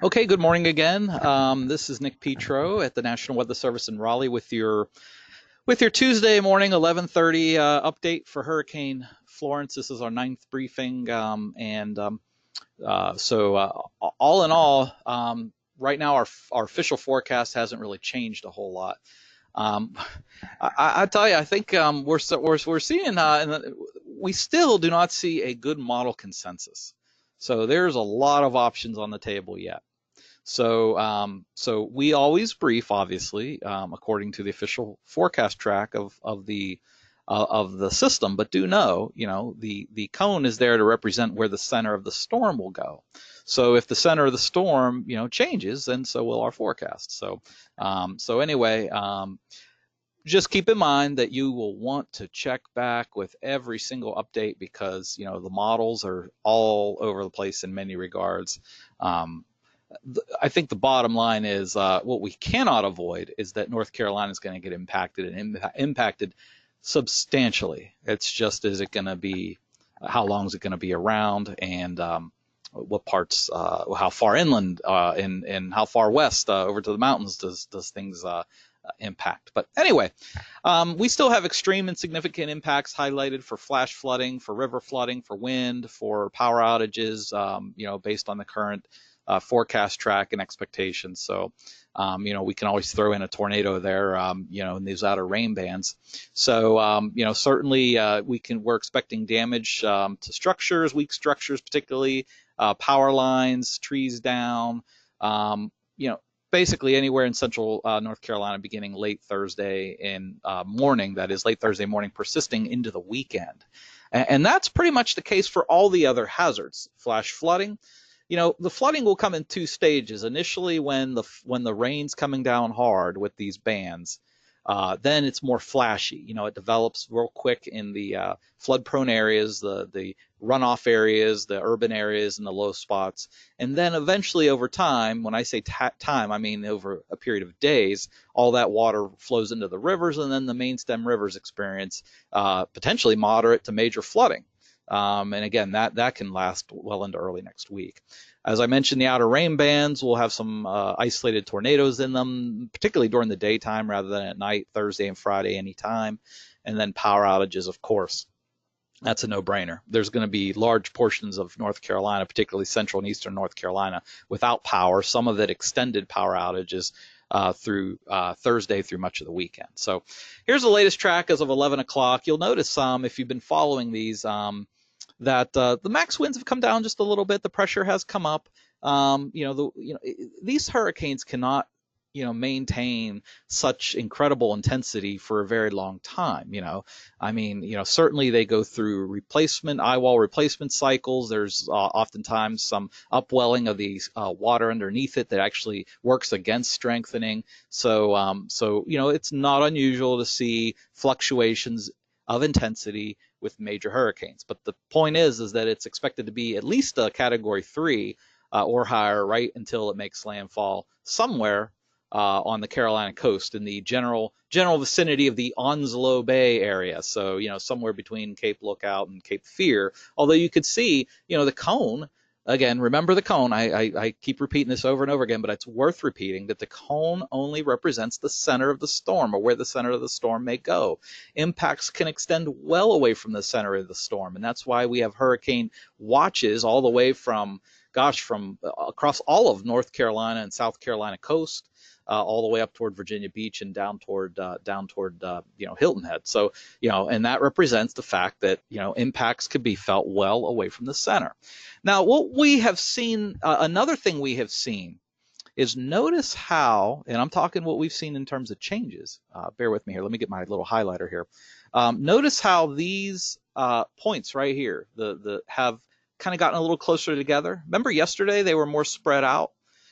Okay, good morning again. This is Nick Petro at the National Weather Service in Raleigh with your Tuesday morning 11:30 update for Hurricane Florence. This is our ninth briefing, and all in all, right now our official forecast hasn't really changed a whole lot. Um, I tell you, I think we're seeing, we still do not see a good model consensus. So there's a lot of options on the table yet. So we always brief, obviously, according to the official forecast track of the system. But do know, the cone is there to represent where the center of the storm will go. So if the center of the storm, changes, then so will our forecast. So anyway, just keep in mind that you will want to check back with every single update because the models are all over the place in many regards. Um, I think the bottom line is what we cannot avoid is that North Carolina is going to get impacted and impacted substantially. It's just, is it going to be, how long is it going to be around, and what parts, how far inland and how far west over to the mountains does things impact. But anyway, we still have extreme and significant impacts highlighted for flash flooding, for river flooding, for wind, for power outages, based on the current forecast track and expectations. So, we can always throw in a tornado there, in these outer rain bands. So, certainly we're expecting damage to structures, weak structures, particularly power lines, trees down, basically anywhere in central North Carolina beginning late Thursday and morning, that is late Thursday morning, persisting into the weekend. And that's pretty much the case for all the other hazards. Flash flooding, the flooding will come in two stages. Initially, when the rain's coming down hard with these bands, then it's more flashy. It develops real quick in the flood-prone areas, the runoff areas, the urban areas, and the low spots. And then eventually, over time, when I say time, I mean over a period of days, all that water flows into the rivers, and then the main stem rivers experience potentially moderate to major flooding. And again, that can last well into early next week. As I mentioned, the outer rain bands will have some isolated tornadoes in them, particularly during the daytime rather than at night, Thursday and Friday anytime. And then power outages, of course. That's a no-brainer. There's going to be large portions of North Carolina, particularly central and eastern North Carolina, without power, some of it extended power outages through Thursday through much of the weekend. So here's the latest track as of 11 o'clock. You'll notice, if you've been following these, that the max winds have come down just a little bit. The pressure has come up. These hurricanes cannot, maintain such incredible intensity for a very long time. Certainly they go through eye wall replacement cycles. There's oftentimes some upwelling of the water underneath it that actually works against strengthening. So it's not unusual to see fluctuations of intensity with major hurricanes. But the point is that it's expected to be at least a Category 3 or higher right until it makes landfall somewhere on the Carolina coast in the general vicinity of the Onslow Bay area. So, somewhere between Cape Lookout and Cape Fear. Although you could see, the cone. Again, remember the cone. I keep repeating this over and over again, but it's worth repeating that the cone only represents the center of the storm, or where the center of the storm may go. Impacts can extend well away from the center of the storm, and that's why we have hurricane watches all the way from across all of North Carolina and South Carolina coast, all the way up toward Virginia Beach and down toward Hilton Head. So, and that represents the fact that impacts could be felt well away from the center. Now, what we have seen, another thing we have seen, is notice how, and I'm talking what we've seen in terms of changes. Bear with me here. Let me get my little highlighter here. Notice how these points right here, the have kind of gotten a little closer together. Remember yesterday they were more spread out,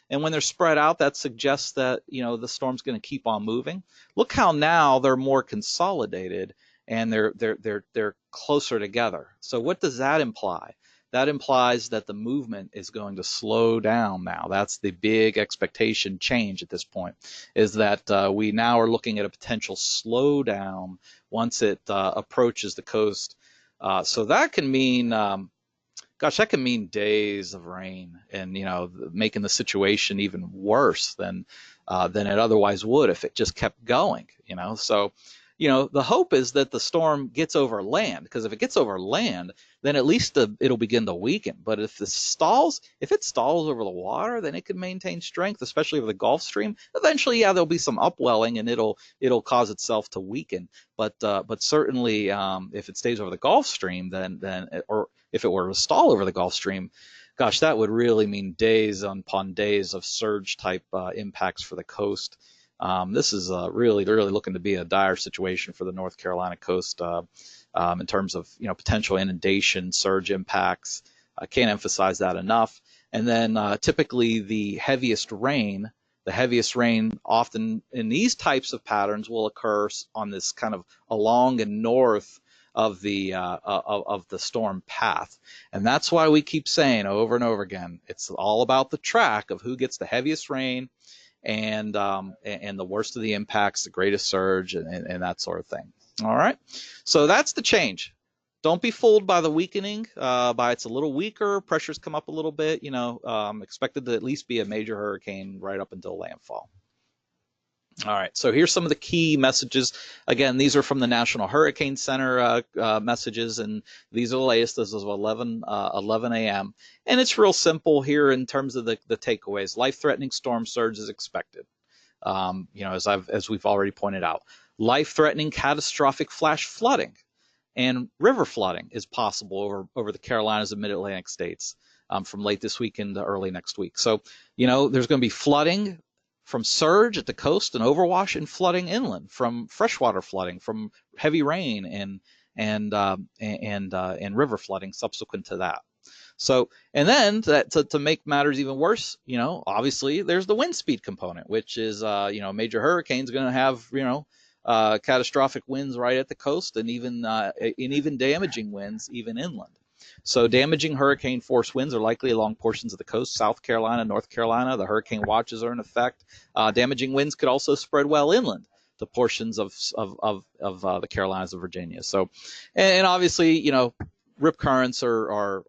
and when they're spread out, that suggests that the storm's going to keep on moving. Look how now they're more consolidated and they're closer together. So what does that imply? That implies that the movement is going to slow down now. That's the big expectation change at this point, is that we now are looking at a potential slowdown once it approaches the coast. So that can mean Gosh, that can mean days of rain, and making the situation even worse than it otherwise would if it just kept going. So the hope is that the storm gets over land, because if it gets over land, then at least it'll begin to weaken. But if it stalls over the water, then it can maintain strength, especially over the Gulf Stream. Eventually, yeah, there'll be some upwelling, and it'll cause itself to weaken. But certainly, if it stays over the Gulf Stream, then or if it were to stall over the Gulf Stream, gosh, that would really mean days upon days of surge type impacts for the coast. This is really, really looking to be a dire situation for the North Carolina coast in terms of potential inundation, surge impacts. I can't emphasize that enough. And then typically the heaviest rain often in these types of patterns will occur on this kind of along and north of the storm path. And that's why we keep saying over and over again, it's all about the track of who gets the heaviest rain and the worst of the impacts, the greatest surge, and that sort of thing. All right, so that's the change. Don't be fooled by the weakening. By it's a little weaker, pressures come up a little bit. Expected to at least be a major hurricane right up until landfall. All right, so here's some of the key messages. Again, these are from the National Hurricane Center messages, and these are the latest. This is 11 a.m. And it's real simple here in terms of the takeaways. Life-threatening storm surge is expected. As we've already pointed out, life-threatening catastrophic flash flooding and river flooding is possible over the Carolinas and Mid-Atlantic states from late this week into early next week. So, there's going to be flooding from surge at the coast and overwash, and flooding inland from freshwater flooding from heavy rain and river flooding subsequent to that. So, and then to make matters even worse, obviously there's the wind speed component, which is major hurricane's going to have catastrophic winds right at the coast, and even damaging winds even inland. So damaging hurricane force winds are likely along portions of the coast, South Carolina, North Carolina. The hurricane watches are in effect. Damaging winds could also spread well inland to portions of the Carolinas and Virginia. So, and obviously, rip currents are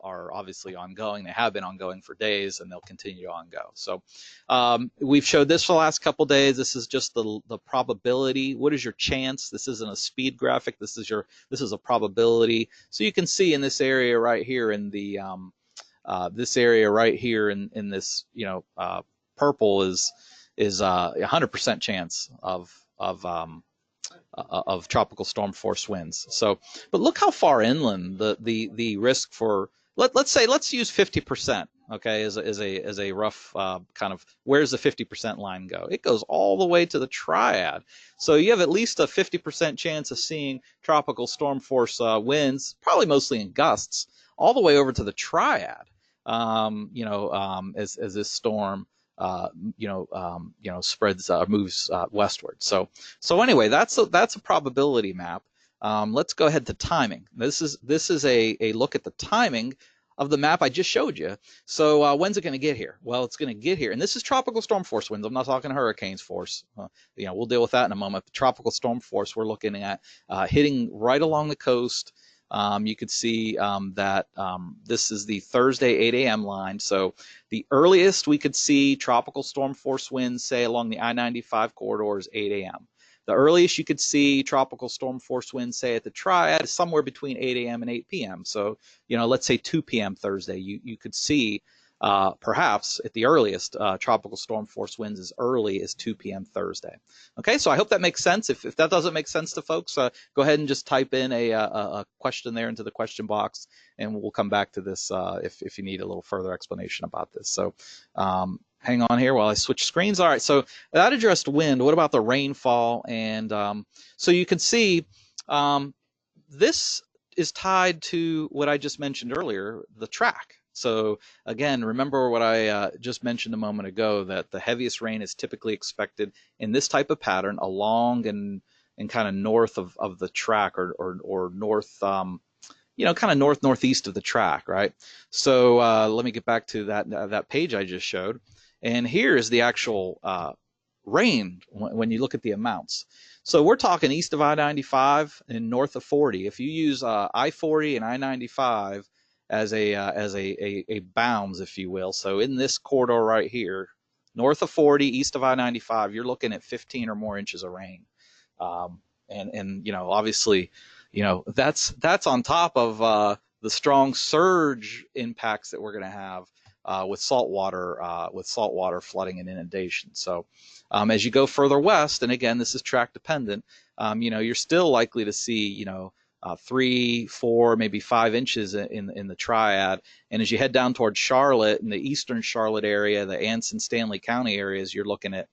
obviously ongoing. They have been ongoing for days, and they'll continue to go. So we've showed this for the last couple days. This is just the probability. What is your chance? This isn't a speed graphic. This is a probability. So you can see in this area right here in the this area right here in this purple is 100% chance of tropical storm force winds. So, but look how far inland the risk for let's use 50%, okay, as a rough kind of, where's the 50% line go? It goes all the way to the triad. So you have at least a 50% chance of seeing tropical storm force winds, probably mostly in gusts, all the way over to the triad. As this storm spreads moves westward. So anyway, that's a probability map. Let's go ahead to timing. This is a look at the timing of the map I just showed you. So when's it going to get here? Well, it's going to get here, and this is tropical storm force winds. I'm not talking hurricanes force. We'll deal with that in a moment. The tropical storm force we're looking at hitting right along the coast. You could see that this is the Thursday 8 a.m. line. So the earliest we could see tropical storm force winds, say, along the I-95 corridor is 8 a.m. The earliest you could see tropical storm force winds, say, at the triad is somewhere between 8 a.m. and 8 p.m. So, let's say 2 p.m. Thursday, you could see perhaps at the earliest tropical storm force winds as early as 2 p.m. Thursday. Okay, so I hope that makes sense. If that doesn't make sense to folks, go ahead and just type in a question there into the question box, and we'll come back to this if you need a little further explanation about this. So hang on here while I switch screens. All right, so that addressed wind. What about the rainfall? And so you can see this is tied to what I just mentioned earlier, the track. So again, remember what I just mentioned a moment ago, that the heaviest rain is typically expected in this type of pattern along and kind of north of the track, or north, kind of northeast of the track, right? So let me get back to that page I just showed. And here is the actual rain when you look at the amounts. So we're talking east of I-95 and north of 40. If you use I-40 and I-95 as a bounds, if you will. So in this corridor right here, north of 40, east of I-95, you're looking at 15 or more inches of rain. And obviously, that's on top of the strong surge impacts that we're going to have with saltwater flooding and inundation. So as you go further west, and again, this is track dependent, you're still likely to see 3, 4, maybe 5 inches in the triad. And as you head down towards Charlotte, in the eastern Charlotte area, the Anson Stanley County areas, you're looking at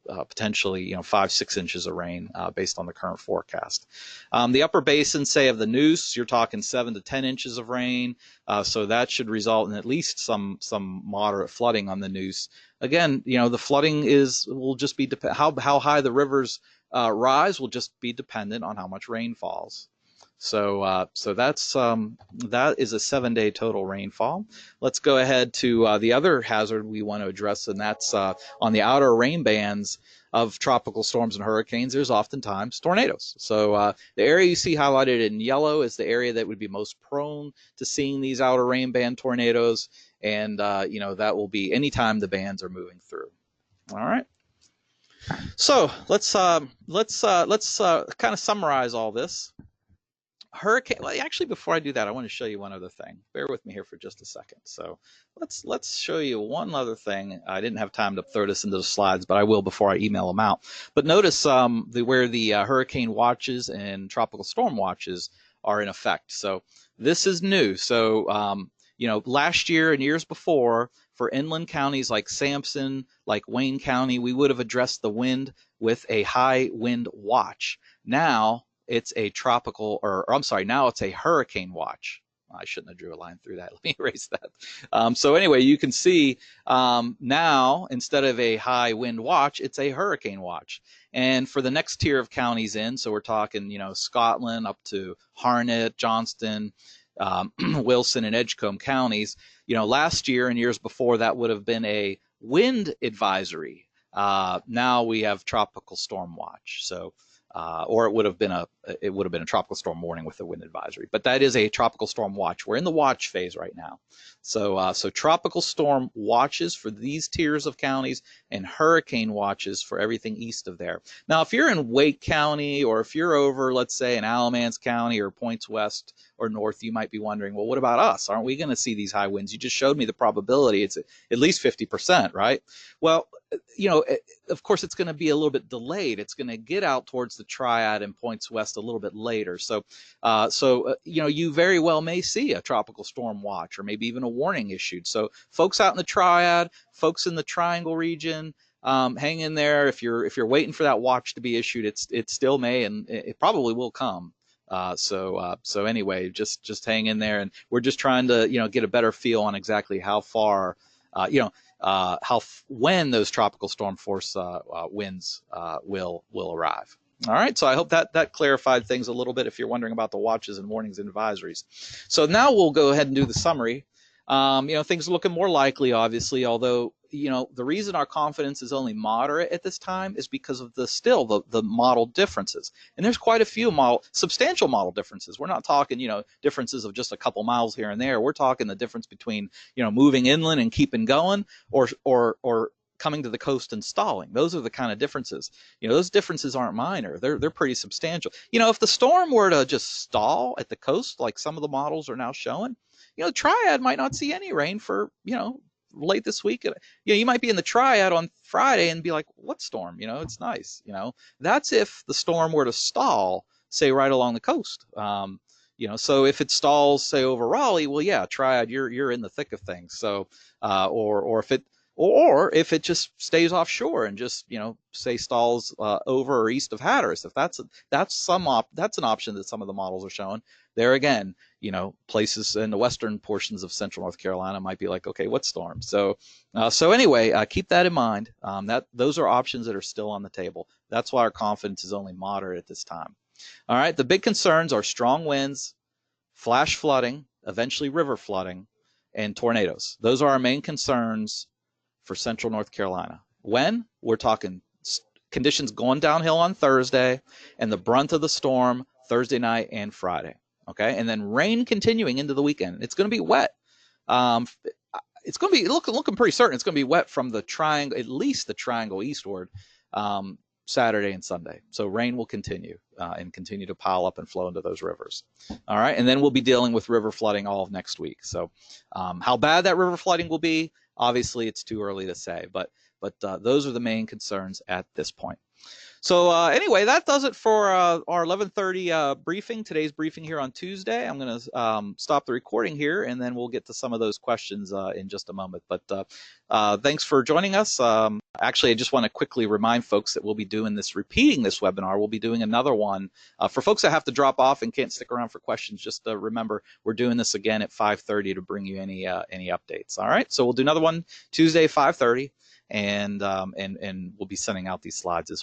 potentially 5, 6 inches of rain based on the current forecast. The upper basin, say of the Neuse, you're talking 7 to 10 inches of rain, so that should result in at least some moderate flooding on the Neuse. Again, the flooding will just be how high the rivers rise will just be dependent on how much rain falls. So that is a 7-day total rainfall. Let's go ahead to the other hazard we want to address, and that's on the outer rain bands of tropical storms and hurricanes. There's oftentimes tornadoes. So the area you see highlighted in yellow is the area that would be most prone to seeing these outer rain band tornadoes, and that will be anytime the bands are moving through. All right. So let's kind of summarize all this. Actually, before I do that, I want to show you one other thing. Bear with me here for just a second. So let's show you one other thing. I didn't have time to throw this into the slides, but I will before I email them out. But notice where the hurricane watches and tropical storm watches are in effect. So this is new. So last year and years before, for inland counties like Sampson, like Wayne County, we would have addressed the wind with a high wind watch. Now it's a now it's a hurricane watch. I shouldn't have drew a line through that. Let me erase that. So anyway, you can see now instead of a high wind watch, it's a hurricane watch. And for the next tier of counties so we're talking, Scotland up to Harnett, Johnston, Wilson, and Edgecombe counties. Last year and years before, that would have been a wind advisory. Now we have tropical storm watch. So. Or it would have been a tropical storm warning with a wind advisory. But that is a tropical storm watch. We're in the watch phase right now. So tropical storm watches for these tiers of counties and hurricane watches for everything east of there. Now, if you're in Wake County or if you're over, let's say, in Alamance County or points west or north, you might be wondering, well, what about us? Aren't we going to see these high winds? You just showed me the probability. It's at least 50%, right? Well, of course, it's going to be a little bit delayed. It's going to get out towards the triad and points west a little bit later. So you very well may see a tropical storm watch or maybe even a warning issued. So folks out in the triad, folks in the triangle region, hang in there. If you're waiting for that watch to be issued, it still may, and it probably will come. So anyway, just hang in there, and we're just trying to get a better feel on exactly how far when those tropical storm force winds will arrive. All right, so I hope that clarified things a little bit if you're wondering about the watches and warnings and advisories. So now we'll go ahead and do the summary. Things are looking more likely, obviously, although the reason our confidence is only moderate at this time is because of the model differences. And there's quite a few substantial model differences. We're not talking, differences of just a couple miles here and there. We're talking the difference between, moving inland and keeping going or coming to the coast and stalling. Those are the kind of differences. Those differences aren't minor. They're pretty substantial. If the storm were to just stall at the coast, like some of the models are now showing, Triad might not see any rain for, late this week. You might be in the Triad on Friday and be like, what storm? It's nice. That's if the storm were to stall, say, right along the coast. So if it stalls, say, over Raleigh, well, yeah, Triad, you're in the thick of things. So, or if it just stays offshore and just, say stalls over or east of Hatteras, if that's an option that some of the models are showing. There again, places in the western portions of central North Carolina might be like, okay, what storm? So anyway, keep that in mind. Those are options that are still on the table. That's why our confidence is only moderate at this time. All right, the big concerns are strong winds, flash flooding, eventually river flooding, and tornadoes. Those are our main concerns for central North Carolina. When? We're talking conditions going downhill on Thursday and the brunt of the storm Thursday night and Friday. Okay, and then rain continuing into the weekend. It's going to be wet. Um, it's going to be looking pretty certain. It's going to be wet from the triangle, at least the triangle eastward, um, Saturday and Sunday. So rain will continue and continue to pile up and flow into those rivers. All right, and then we'll be dealing with river flooding all of next week. So how bad that river flooding will be, obviously, it's too early to say. But those are the main concerns at this point. So anyway, that does it for our 11:30 briefing, today's briefing here on Tuesday. I'm going to stop the recording here, and then we'll get to some of those questions in just a moment. But thanks for joining us. Actually, I just want to quickly remind folks that we'll be repeating this webinar. We'll be doing another one. For folks that have to drop off and can't stick around for questions, just remember, we're doing this again at 5:30 to bring you any updates. All right, so we'll do another one Tuesday, 5:30. And we'll be sending out these slides as well.